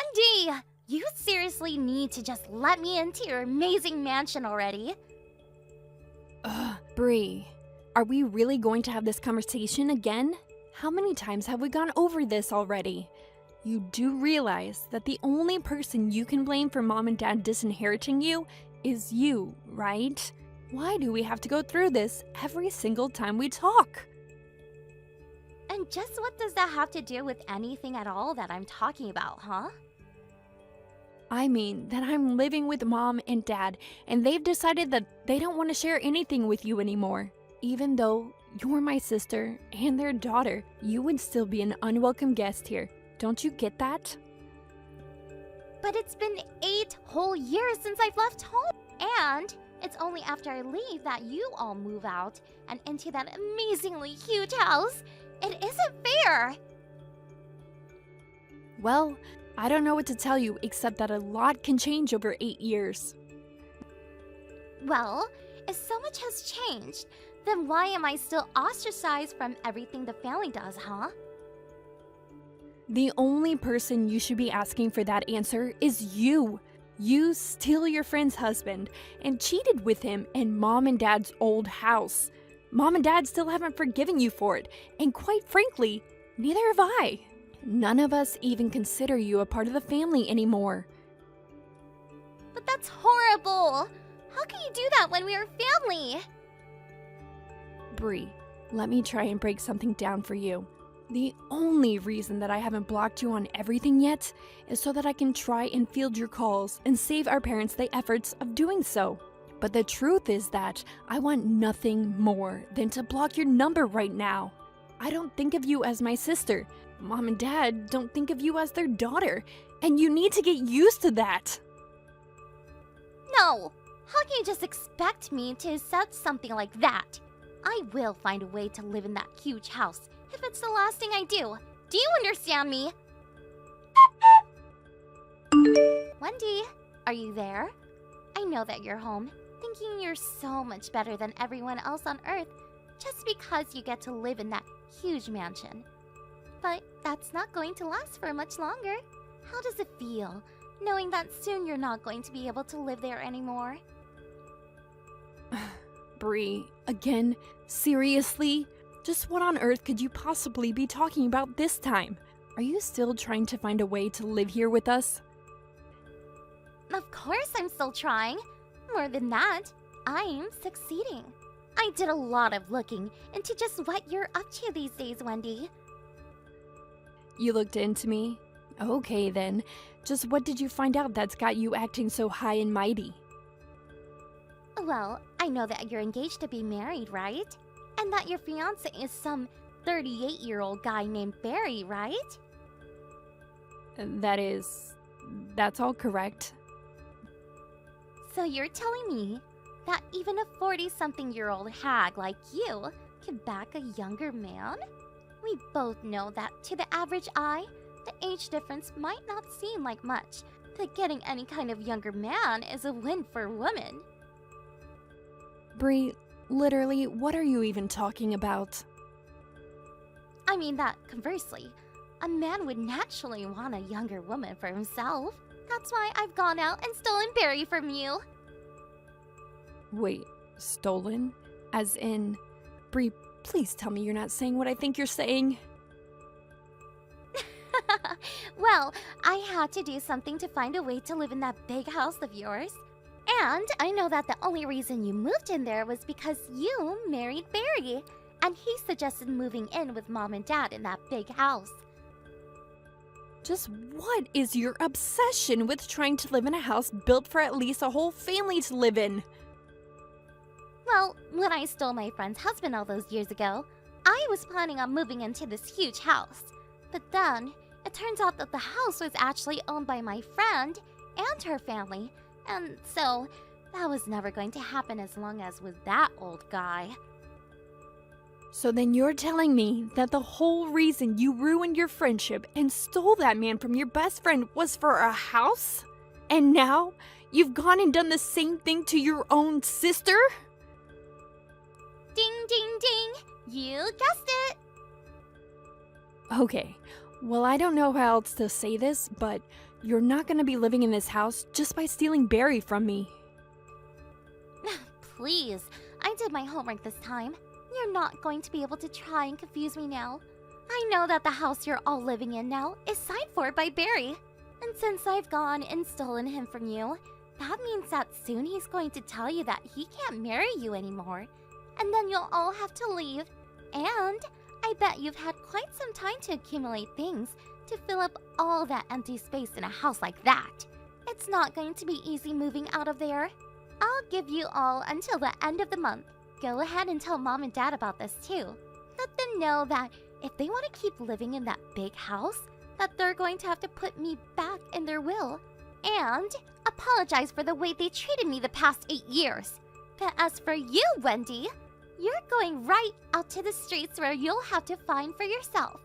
Wendy! You seriously need to just let me into your amazing mansion already. Bree, are we really going to have this conversation again? How many times have we gone over this already? You do realize that the only person you can blame for mom and dad disinheriting you is you, right? Why do we have to go through this every single time we talk? And just what does that have to do with anything at all that I'm talking about, huh? I mean that I'm living with mom and dad, and they've decided that they don't want to share anything with you anymore. Even though you're my sister and their daughter, you would still be an unwelcome guest here. Don't you get that? But it's been 8 whole years since I've left home. And it's only after I leave that you all move out and into that amazingly huge house. It isn't fair. Well, I don't know what to tell you except that a lot can change over 8 years. Well, if so much has changed, then why am I still ostracized from everything the family does, huh? The only person you should be asking for that answer is you. You steal your friend's husband and cheated with him in mom and dad's old house. Mom and dad still haven't forgiven you for it, and quite frankly, neither have I. None of us even consider you a part of the family anymore. But that's horrible! How can you do that when we are family? Bree, let me try and break something down for you. The only reason that I haven't blocked you on everything yet is so that I can try and field your calls and save our parents the efforts of doing so. But the truth is that I want nothing more than to block your number right now. I don't think of you as my sister. Mom and dad don't think of you as their daughter, and you need to get used to that. No! How can you just expect me to accept something like that? I will find a way to live in that huge house if it's the last thing I do. Do you understand me? Wendy, are you there? I know that you're home, thinking you're so much better than everyone else on Earth just because you get to live in that huge mansion. But that's not going to last for much longer. How does it feel, knowing that soon you're not going to be able to live there anymore? Bree, again? Seriously? Just what on earth could you possibly be talking about this time? Are you still trying to find a way to live here with us? Of course I'm still trying. More than that, I'm succeeding. I did a lot of looking into just what you're up to these days, Wendy. You looked into me? Okay then. Just what did you find out that's got you acting so high and mighty? Well, I know that you're engaged to be married, right? And that your fiancé is some 38-year-old guy named Barry, right? That's all correct. So you're telling me that even a 40-something-year-old hag like you can back a younger man? We both know that to the average eye, the age difference might not seem like much, but getting any kind of younger man is a win for women. Bree, literally, what are you even talking about? I mean that, conversely, a man would naturally want a younger woman for himself. That's why I've gone out and stolen Barry from you. Wait, stolen? As in... Bree, please tell me you're not saying what I think you're saying. Well, I had to do something to find a way to live in that big house of yours. And I know that the only reason you moved in there was because you married Barry. And he suggested moving in with mom and dad in that big house. Just what is your obsession with trying to live in a house built for at least a whole family to live in? Well, when I stole my friend's husband all those years ago, I was planning on moving into this huge house. But then, it turns out that the house was actually owned by my friend and her family. And so, that was never going to happen as long as with that old guy. So then you're telling me that the whole reason you ruined your friendship and stole that man from your best friend was for a house? And now, you've gone and done the same thing to your own sister? Ding, ding, ding! You guessed it! Okay, Well, I don't know how else to say this, but you're not gonna be living in this house just by stealing Barry from me. Please, I did my homework this time. You're not going to be able to try and confuse me now. I know that the house you're all living in now is signed for by Barry. And since I've gone and stolen him from you, that means that soon he's going to tell you that he can't marry you anymore. And then you'll all have to leave. And I bet you've had quite some time to accumulate things to fill up all that empty space in a house like that. It's not going to be easy moving out of there. I'll give you all until the end of the month. Go ahead and tell Mom and Dad about this too. Let them know that if they want to keep living in that big house, that they're going to have to put me back in their will. And apologize for the way they treated me the past 8 years. But as for you, Wendy, you're going right out to the streets where you'll have to find for yourself.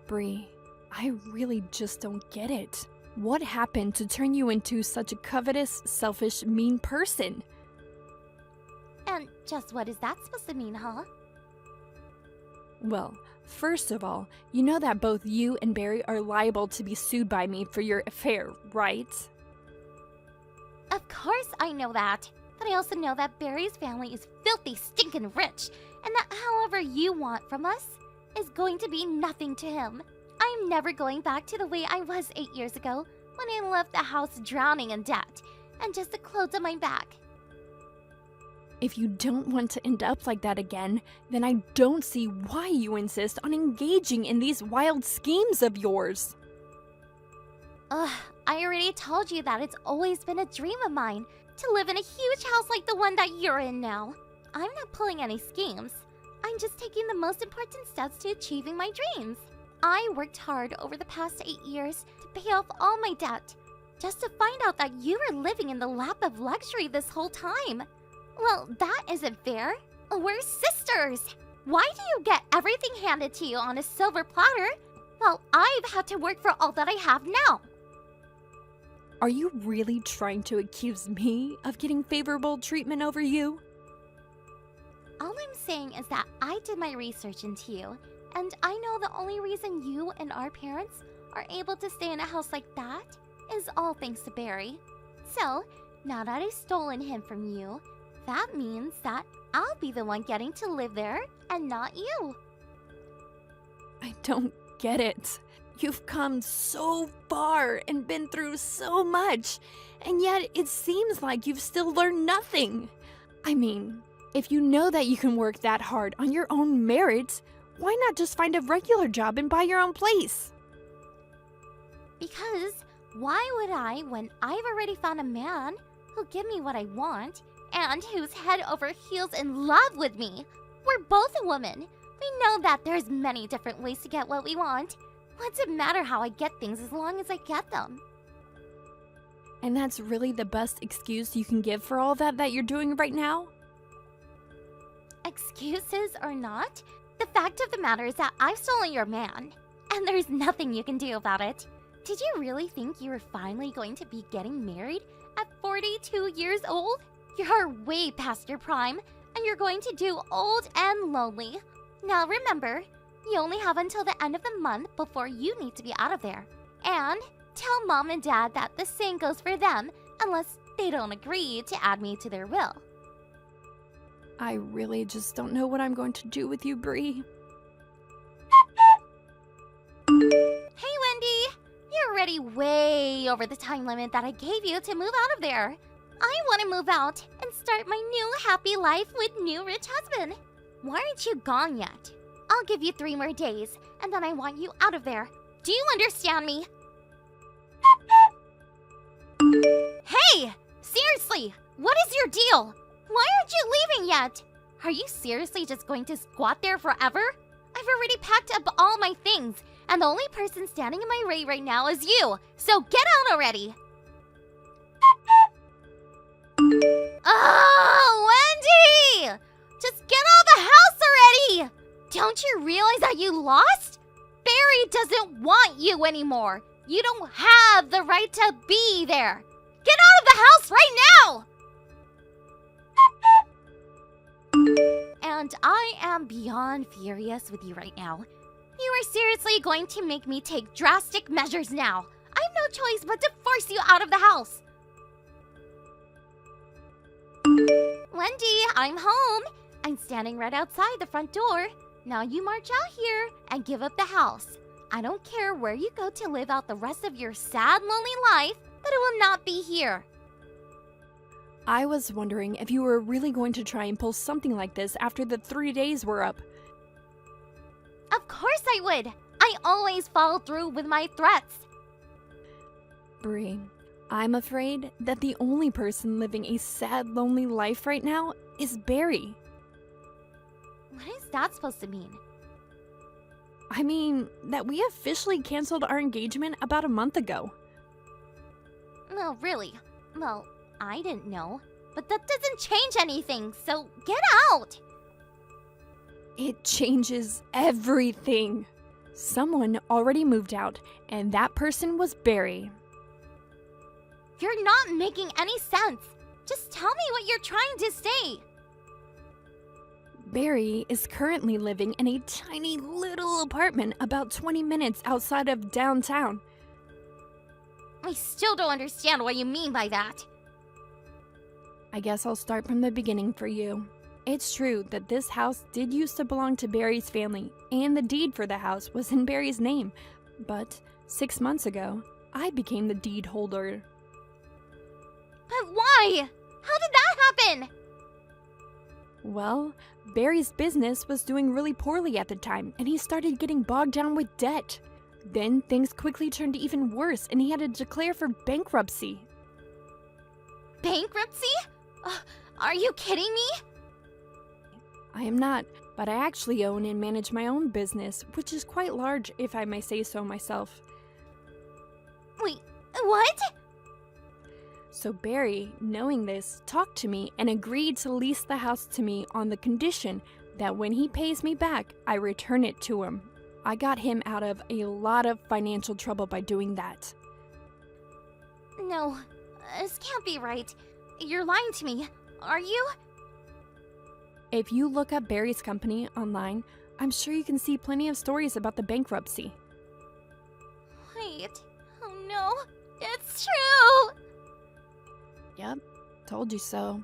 Bree, I really just don't get it. What happened to turn you into such a covetous, selfish, mean person? And just what is that supposed to mean, huh? Well, first of all, you know that both you and Barry are liable to be sued by me for your affair, right? Of course I know that. But I also know that Barry's family is filthy, stinking rich, and that however you want from us is going to be nothing to him. I'm never going back to the way I was 8 years ago when I left the house drowning in debt and just the clothes on my back. If you don't want to end up like that again, then I don't see why you insist on engaging in these wild schemes of yours. Ugh, I already told you that it's always been a dream of mine to live in a huge house like the one that you're in now. I'm not pulling any schemes. I'm just taking the most important steps to achieving my dreams. I worked hard over the past 8 years to pay off all my debt, just to find out that you were living in the lap of luxury this whole time. Well, that isn't fair. We're sisters. Why do you get everything handed to you on a silver platter? Well, I've had to work for all that I have now. Are you really trying to accuse me of getting favorable treatment over you? All I'm saying is that I did my research into you, and I know the only reason you and our parents are able to stay in a house like that is all thanks to Barry. So, now that I've stolen him from you, that means that I'll be the one getting to live there and not you. I don't get it. You've come so far and been through so much, and yet it seems like you've still learned nothing. I mean, if you know that you can work that hard on your own merit, why not just find a regular job and buy your own place? Because why would I when I've already found a man who'll give me what I want and who's head over heels in love with me? We're both a woman. We know that there's many different ways to get what we want. What's it matter how I get things as long as I get them? And that's really the best excuse you can give for all that you're doing right now? Excuses or not, the fact of the matter is that I've stolen your man, and there's nothing you can do about it. Did you really think you were finally going to be getting married at 42 years old? You're way past your prime, and you're going to do old and lonely. Now remember, you only have until the end of the month before you need to be out of there. And tell Mom and Dad that the same goes for them unless they don't agree to add me to their will. I really just don't know what I'm going to do with you, Bree. Hey, Wendy! You're already way over the time limit that I gave you to move out of there. I want to move out and start my new happy life with new rich husband. Why aren't you gone yet? I'll give you 3 more days, and then I want you out of there. Do you understand me? Hey! Seriously! What is your deal? Why aren't you leaving yet? Are you seriously just going to squat there forever? I've already packed up all my things, and the only person standing in my way right now is you, so get out already! Oh, Wendy! Just get out of the house already! Don't you realize that you lost? Barry doesn't want you anymore. You don't have the right to be there. Get out of the house right now! And I am beyond furious with you right now. You are seriously going to make me take drastic measures now. I have no choice but to force you out of the house. Wendy, I'm home. I'm standing right outside the front door. Now you march out here and give up the house. I don't care where you go to live out the rest of your sad, lonely life, but it will not be here. I was wondering if you were really going to try and pull something like this after the 3 days were up. Of course I would. I always follow through with my threats. Bree, I'm afraid that the only person living a sad, lonely life right now is Barry. What is that supposed to mean? I mean, that we officially canceled our engagement about a month ago. No, really. Well, I didn't know. But that doesn't change anything, so get out! It changes everything. Someone already moved out, and that person was Barry. You're not making any sense. Just tell me what you're trying to say. Barry is currently living in a tiny little apartment about 20 minutes outside of downtown. I still don't understand what you mean by that. I guess I'll start from the beginning for you. It's true that this house did used to belong to Barry's family, and the deed for the house was in Barry's name. But 6 months ago, I became the deed holder. But why? How did that happen? Well, Barry's business was doing really poorly at the time, and he started getting bogged down with debt. Then things quickly turned even worse, and he had to declare for bankruptcy. Bankruptcy? Are you kidding me? I am not, but I actually own and manage my own business, which is quite large, if I may say so myself. Wait, what? So Barry, knowing this, talked to me and agreed to lease the house to me on the condition that when he pays me back, I return it to him. I got him out of a lot of financial trouble by doing that. No, this can't be right. You're lying to me, are you? If you look up Barry's company online, I'm sure you can see plenty of stories about the bankruptcy. Wait, oh no, it's true! Yep, told you so.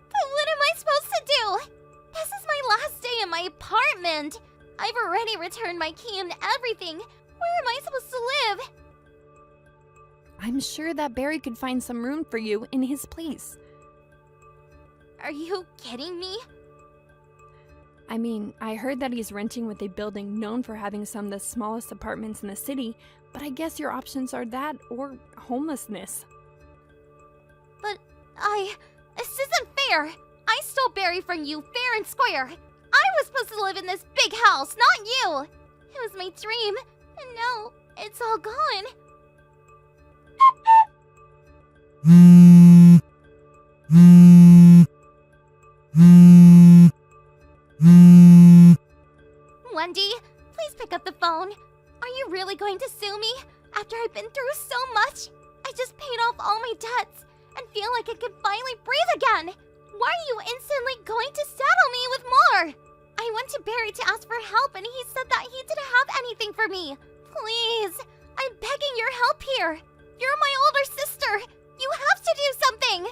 But what am I supposed to do? This is my last day in my apartment. I've already returned my key and everything. Where am I supposed to live? I'm sure that Barry could find some room for you in his place. Are you kidding me? I mean, I heard that he's renting with a building known for having some of the smallest apartments in the city, but I guess your options are that or homelessness. But this isn't fair. I stole Barry from you fair and square. I was supposed to live in this big house, not you. It was my dream, and now it's all gone. Wendy, please pick up the phone. Are you really going to sue me? After I've been through so much? I just paid off all my debts and feel like I can finally breathe again. Why are you instantly going to saddle me with more? I went to Barry to ask for help and he said that he didn't have anything for me. Please, I'm begging your help here. You're my older sister. You have to do something.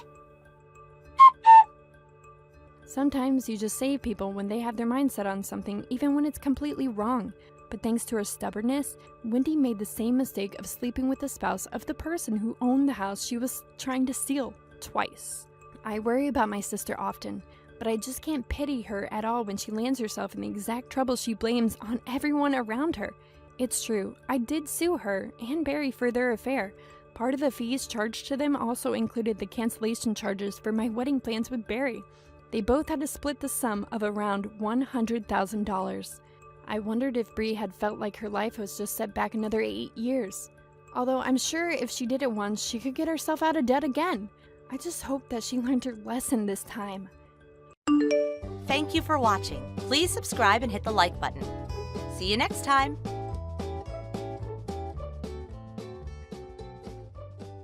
Sometimes you just save people when they have their mind set on something, even when it's completely wrong. But thanks to her stubbornness, Wendy made the same mistake of sleeping with the spouse of the person who owned the house she was trying to steal twice. I worry about my sister often, but I just can't pity her at all when she lands herself in the exact trouble she blames on everyone around her. It's true, I did sue her and Barry for their affair. Part of the fees charged to them also included the cancellation charges for my wedding plans with Barry. They both had to split the sum of around $100,000. I wondered if Bree had felt like her life was just set back another 8 years. Although I'm sure if she did it once, she could get herself out of debt again. I just hope that she learned her lesson this time. Thank you for watching. Please subscribe and hit the like button. See you next time.